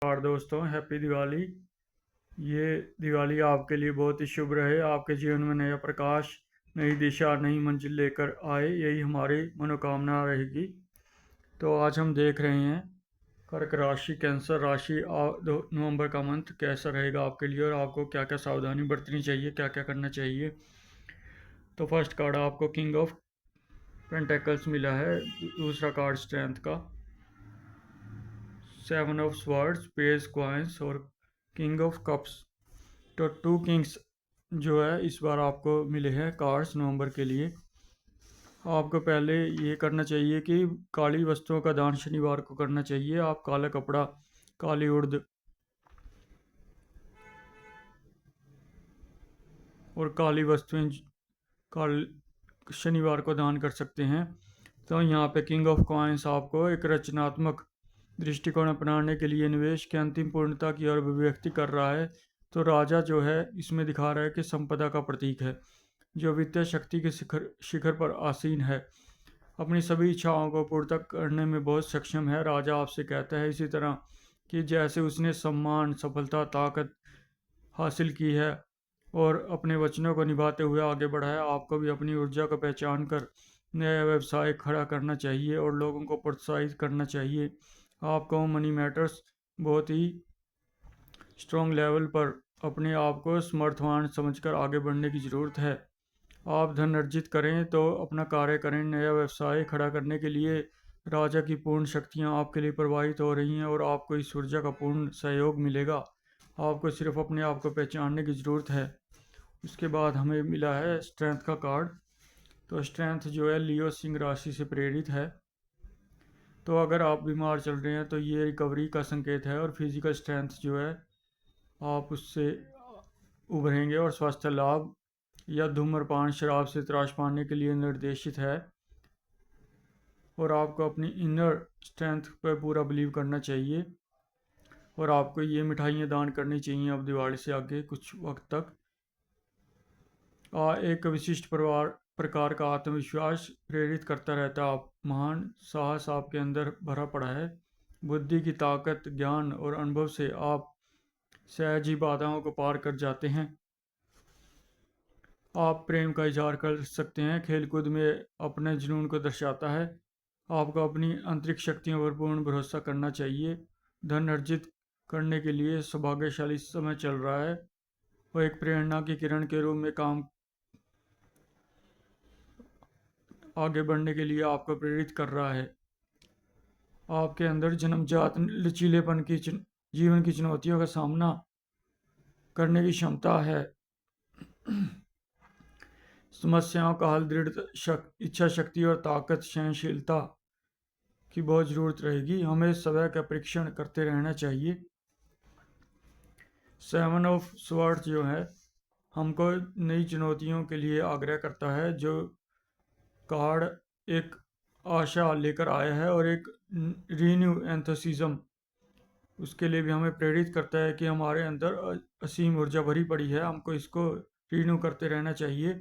और दोस्तों, हैप्पी दिवाली। ये दिवाली आपके लिए बहुत ही शुभ रहे, आपके जीवन में नया प्रकाश, नई दिशा, नई मंजिल लेकर आए, यही हमारी मनोकामना रहेगी। तो आज हम देख रहे हैं कर्क राशि, कैंसर राशि, 2 नवंबर का मंथ कैसा रहेगा आपके लिए और आपको क्या क्या सावधानी बरतनी चाहिए, क्या क्या करना चाहिए। तो फर्स्ट कार्ड आपको किंग ऑफ पेंटेकल्स मिला है, दूसरा कार्ड स्ट्रेंथ का, 7 ऑफ स्वर्ड्स, पेज क्वाइंस और किंग ऑफ कप्स। तो 2 किंग्स जो है इस बार आपको मिले हैं कार्ड्स नवंबर के लिए। आपको पहले ये करना चाहिए कि काली वस्तुओं का दान शनिवार को करना चाहिए। आप काला कपड़ा, काली उड़द और काली वस्तुएं काल शनिवार को दान कर सकते हैं। तो यहाँ पे किंग ऑफ कॉइन्स आपको एक रचनात्मक दृष्टिकोण अपनाने के लिए निवेश की अंतिम पूर्णता की ओर अभिव्यक्ति कर रहा है। तो राजा जो है इसमें दिखा रहा है कि संपदा का प्रतीक है, जो वित्तीय शक्ति के शिखर शिखर पर आसीन है, अपनी सभी इच्छाओं को पूर्ति करने में बहुत सक्षम है। राजा आपसे कहता है इसी तरह कि जैसे उसने सम्मान, सफलता, ताकत हासिल की है और अपने वचनों को निभाते हुए आगे बढ़ा है, आपको भी अपनी ऊर्जा को पहचान कर नया व्यवसाय खड़ा करना चाहिए और लोगों को प्रोत्साहित करना चाहिए। आपको मनी मैटर्स बहुत ही स्ट्रॉन्ग लेवल पर अपने आप को समर्थवान समझकर आगे बढ़ने की ज़रूरत है। आप धन अर्जित करें तो अपना कार्य करें, नया व्यवसाय खड़ा करने के लिए राजा की पूर्ण शक्तियां आपके लिए प्रवाहित हो रही हैं और आपको इस ऊर्जा का पूर्ण सहयोग मिलेगा। आपको सिर्फ अपने आप को पहचानने की ज़रूरत है। उसके बाद हमें मिला है स्ट्रेंथ का कार्ड। तो स्ट्रेंथ जो है लियो सिंह राशि से प्रेरित है। तो अगर आप बीमार चल रहे हैं तो ये रिकवरी का संकेत है और फिजिकल स्ट्रेंथ जो है आप उससे उभरेंगे और स्वास्थ्य लाभ या धूम्रपान, शराब से त्रास पाने के लिए निर्देशित है। और आपको अपनी इनर स्ट्रेंथ पर पूरा बिलीव करना चाहिए और आपको ये मिठाइयाँ दान करनी चाहिए अब दिवाली से आगे कुछ वक्त तक। एक विशिष्ट प्रकार का आत्मविश्वास प्रेरित करता रहता है। आप महान साहस आपके अंदर भरा पड़ा है। बुद्धि की ताकत, ज्ञान और अनुभव से आप सहज ही बाधाओं को पार कर जाते हैं। आप प्रेम का इजहार कर सकते हैं, खेलकूद में अपने जुनून को दर्शाता है। आपको अपनी आंतरिक शक्तियों पर पूर्ण भरोसा करना चाहिए। धन अर्जित करने के लिए सौभाग्यशाली समय चल रहा है। वो एक प्रेरणा की किरण के रूप में काम आगे बढ़ने के लिए आपको प्रेरित कर रहा है। आपके अंदर जन्मजात लचीलेपन की जीवन की चुनौतियों का सामना करने की क्षमता है। समस्याओं का हल, दृढ़ इच्छा शक्ति और ताकत, सहनशीलता की बहुत ज़रूरत रहेगी। हमें समय का परीक्षण करते रहना चाहिए। 7 ऑफ स्वर्ड्स जो है हमको नई चुनौतियों के लिए आग्रह करता है। जो कार्ड एक आशा लेकर आया है और एक रीन्यू एंथुसिज्म, उसके लिए भी हमें प्रेरित करता है कि हमारे अंदर असीम ऊर्जा भरी पड़ी है, हमको इसको रीन्यू करते रहना चाहिए।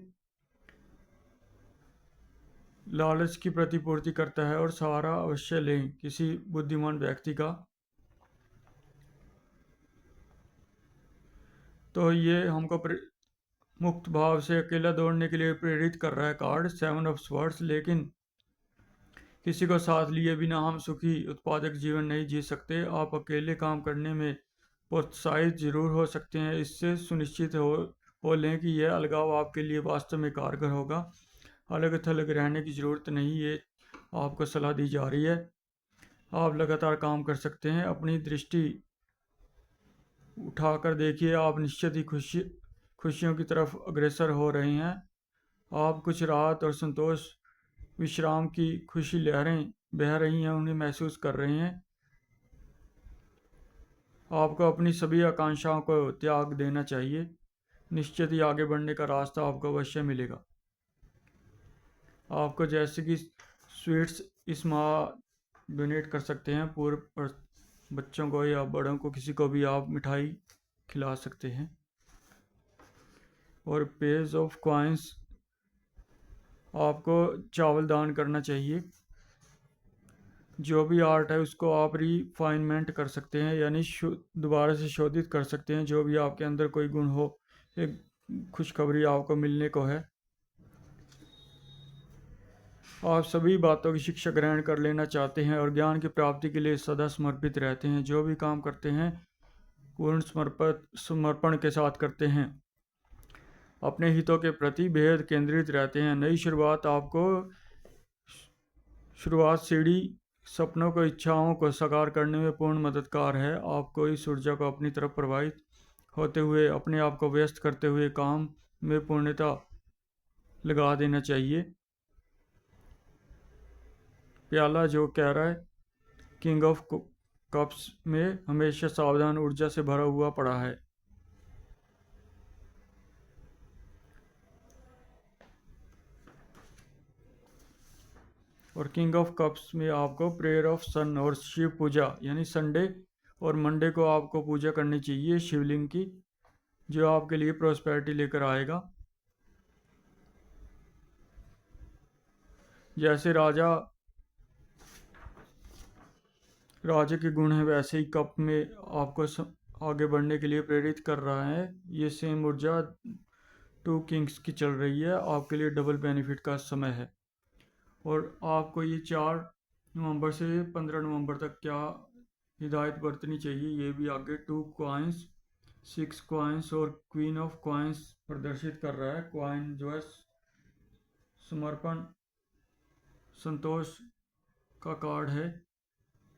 लालच की प्रतिपूर्ति करता है और सहारा अवश्य लें किसी बुद्धिमान व्यक्ति का। तो ये हमको मुक्त भाव से अकेला दौड़ने के लिए प्रेरित कर रहा है कार्ड 7 ऑफ स्वर्ड्स। लेकिन किसी को साथ लिए बिना हम सुखी उत्पादक जीवन नहीं जी सकते। आप अकेले काम करने में प्रोत्साहित जरूर हो सकते हैं। इससे सुनिश्चित हो लें कि यह अलगाव आपके लिए वास्तव में कारगर होगा। अलग थलग रहने की ज़रूरत नहीं, ये आपको सलाह दी जा रही है। आप लगातार काम कर सकते हैं। अपनी दृष्टि उठाकर देखिए, आप निश्चित ही खुशियों की तरफ अग्रसर हो रहे हैं। आप कुछ राहत और संतोष, विश्राम की खुशी लहरें बह रही हैं, उन्हें महसूस कर रहे हैं। आपको अपनी सभी आकांक्षाओं को त्याग देना चाहिए। निश्चित ही आगे बढ़ने का रास्ता आपको अवश्य मिलेगा। आपको जैसे कि स्वीट्स इस माह डोनेट कर सकते हैं, पूर्व बच्चों को या बड़ों को, किसी को भी आप मिठाई खिला सकते हैं। और पेज ऑफ कॉइन्स, आपको चावल दान करना चाहिए। जो भी आर्ट है उसको आप रिफाइनमेंट कर सकते हैं, यानी दोबारा से शोधित कर सकते हैं। जो भी आपके अंदर कोई गुण हो, एक खुशखबरी आपको मिलने को है। आप सभी बातों की शिक्षा ग्रहण कर लेना चाहते हैं और ज्ञान की प्राप्ति के लिए सदा समर्पित रहते हैं। जो भी काम करते हैं पूर्ण समर्पण के साथ करते हैं। अपने हितों के प्रति बेहद केंद्रित रहते हैं। नई शुरुआत सीढ़ी सपनों को, इच्छाओं को साकार करने में पूर्ण मददगार है। आपको इस ऊर्जा को अपनी तरफ प्रवाहित होते हुए अपने आप को व्यस्त करते हुए काम में पूर्णता लगा देना चाहिए। प्याला जो कह रहा है, किंग ऑफ कप्स में हमेशा सावधान ऊर्जा से भरा हुआ पड़ा है। और किंग ऑफ कप्स में आपको प्रेयर ऑफ सन और शिव पूजा, यानी संडे और मंडे को आपको पूजा करनी चाहिए शिवलिंग की, जो आपके लिए प्रॉस्पेरिटी लेकर आएगा। जैसे राजा के गुण है, वैसे ही कप में आपको आगे बढ़ने के लिए प्रेरित कर रहा है। ये सेम ऊर्जा 2 किंग्स की चल रही है। आपके लिए डबल बेनिफिट का समय है। और आपको ये 4 नवंबर से 15 नवंबर तक क्या हिदायत बरतनी चाहिए, ये भी आगे 2 कॉइन्स, 6 कॉइन्स और क्वीन ऑफ कॉइन्स प्रदर्शित कर रहा है। कॉइन जो है समर्पण, संतोष का कार्ड है।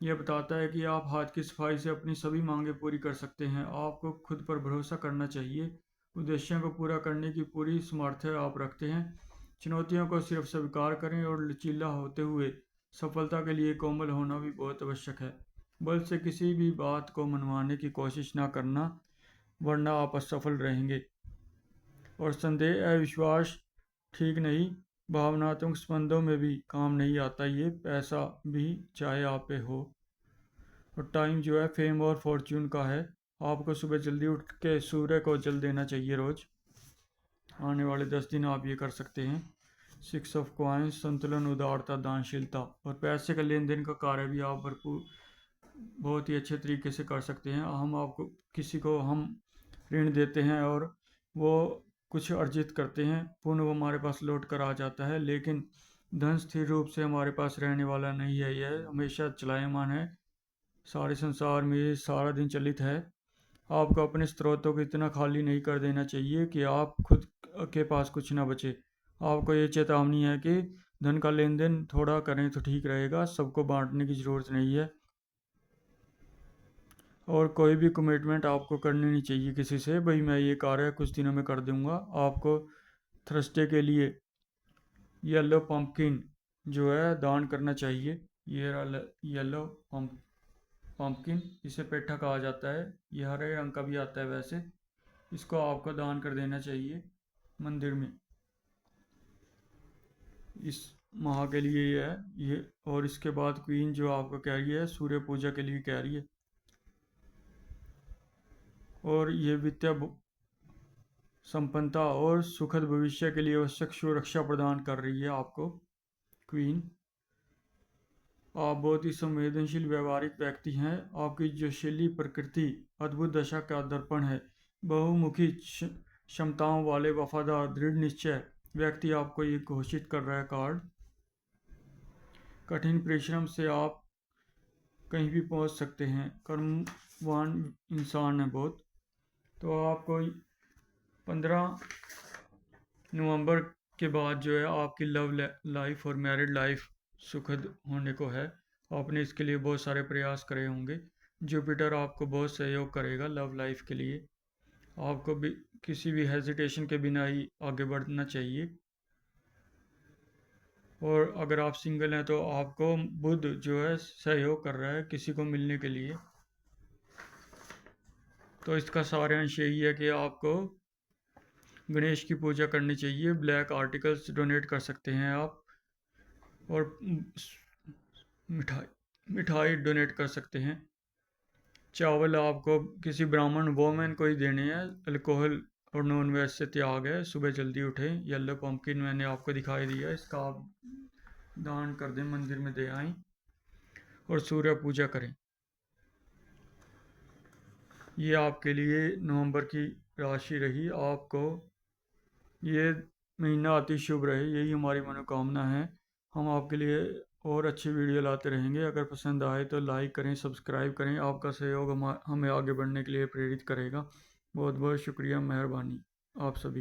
यह बताता है कि आप हाथ की सफाई से अपनी सभी मांगें पूरी कर सकते हैं। आपको खुद पर भरोसा करना चाहिए। उद्देश्यों को पूरा करने की पूरी सामर्थ्य आप रखते हैं। चुनौतियों को सिर्फ स्वीकार करें और लचीला होते हुए सफलता के लिए कोमल होना भी बहुत आवश्यक है। बल से किसी भी बात को मनवाने की कोशिश ना करना, वरना आप असफल रहेंगे। और संदेह, अविश्वास ठीक नहीं, भावनात्मक संबंधों में भी काम नहीं आता ये, पैसा भी चाहे आप पे हो। और टाइम जो है फेम और फॉर्च्यून का है। आपको सुबह जल्दी उठ के सूर्य को जल देना चाहिए रोज। आने वाले 10 दिन आप ये कर सकते हैं। 6 ऑफ कॉइन्स, संतुलन, उदारता, दानशीलता और पैसे का लेन देन का कार्य भी आप भरपूर बहुत ही अच्छे तरीके से कर सकते हैं। किसी को हम ऋण देते हैं और वो कुछ अर्जित करते हैं, पुण्य वो हमारे पास लौट कर आ जाता है। लेकिन धन स्थिर रूप से हमारे पास रहने वाला नहीं है, यह हमेशा चलायमान है। सारे संसार में ये सारा दिन चलित है। आपको अपने स्रोतों को इतना खाली नहीं कर देना चाहिए कि आप खुद के पास कुछ ना बचे। आपको ये चेतावनी है कि धन का लेन देन थोड़ा करें तो ठीक रहेगा, सबको बांटने की ज़रूरत नहीं है। और कोई भी कमिटमेंट आपको करनी नहीं चाहिए किसी से, भाई मैं ये कार्य कुछ दिनों में कर दूंगा। आपको थर्सडे के लिए येलो पम्पकिन जो है दान करना चाहिए। ये येलो पम्पकिन, इसे पेठा कहा जाता है। ये हरे रंग का भी आता है वैसे। इसको आपको दान कर देना चाहिए मंदिर में इस माह के लिए। ये है ये। और इसके बाद क्वीन जो आपको कह रही है सूर्य पूजा के लिए कह रही है। और ये विद्या संपन्नता और सुखद भविष्य के लिए आवश्यक सुरक्षा प्रदान कर रही है आपको क्वीन। आप बहुत ही संवेदनशील व्यवहारिक व्यक्ति हैं। आपकी जोशीली प्रकृति अद्भुत दशा का दर्पण है। बहुमुखी क्षमताओं वाले वफादार दृढ़ निश्चय व्यक्ति आपको ये घोषित कर रहा है कार्ड। कठिन परिश्रम से आप कहीं भी पहुंच सकते हैं। कर्मवान इंसान है बहुत। तो आपको 15 नवंबर के बाद जो है आपकी लव लाइफ और मैरिड लाइफ सुखद होने को है। आपने इसके लिए बहुत सारे प्रयास करे होंगे। जुपिटर आपको बहुत सहयोग करेगा लव लाइफ के लिए। आपको भी किसी भी हेजिटेशन के बिना ही आगे बढ़ना चाहिए। और अगर आप सिंगल हैं तो आपको बुध जो है सहयोग कर रहा है किसी को मिलने के लिए। तो इसका सारांश यही है कि आपको गणेश की पूजा करनी चाहिए। ब्लैक आर्टिकल्स डोनेट कर सकते हैं आप। और मिठाई डोनेट कर सकते हैं। चावल आपको किसी ब्राह्मण वोमेन को ही देने हैं। अल्कोहल और नॉन वेज से त्याग है। सुबह जल्दी उठें। येलो पम्पकिन मैंने आपको दिखाई दिया, इसका आप दान कर दें, मंदिर में दे आएं। और सूर्य पूजा करें। ये आपके लिए नवंबर की राशि रही। आपको ये महीना अति शुभ रहे, यही हमारी मनोकामना है। हम आपके लिए और अच्छी वीडियो लाते रहेंगे। अगर पसंद आए तो लाइक करें, सब्सक्राइब करें। आपका सहयोग हमें आगे बढ़ने के लिए प्रेरित करेगा। बहुत बहुत शुक्रिया, मेहरबानी आप सभी।